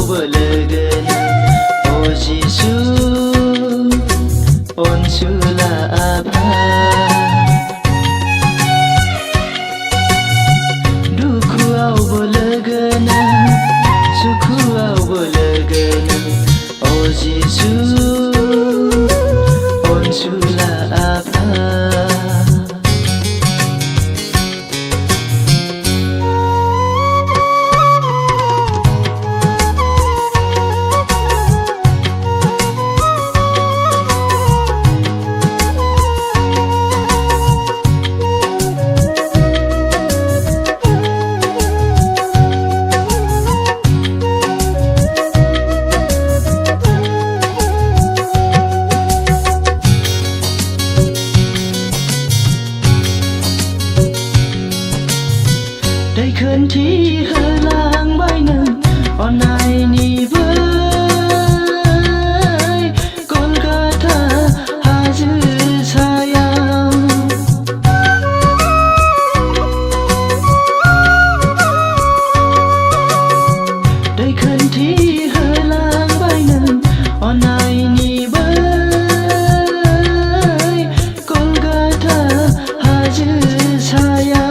belegan O Jisu Onsula apa Duku au belegan Suku au belegan O Jisu Onsula apa Day khẩn thi hơ lang bay nâng on này ni với Kolkata hazır sayang Day khẩn thi hơ lang bay nâng on này ni với Kolkata hazır sayang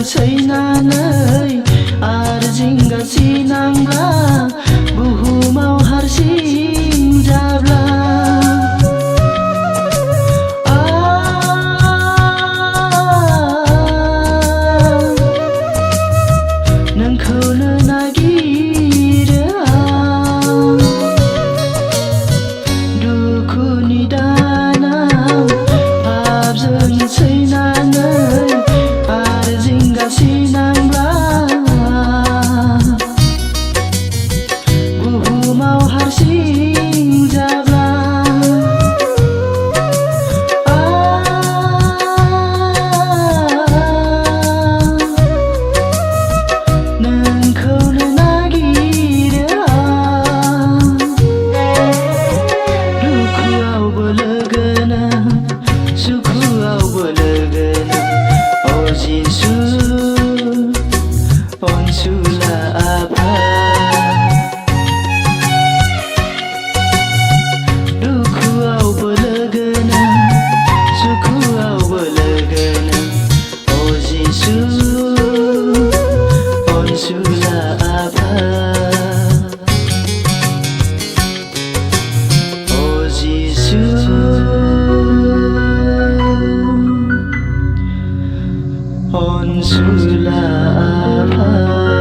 Sainanai arjingga sinangla buhumau harsing jabla nangkau nagire duku ni danau abjeng sainanai sinangla buhu mau harsing jabla nengkau nagire duku au belegana suku au belegana O Jisu Onsula apa Duku au belegana Suku au belegana O Jisu Onsula apa O Jisu Onsula apa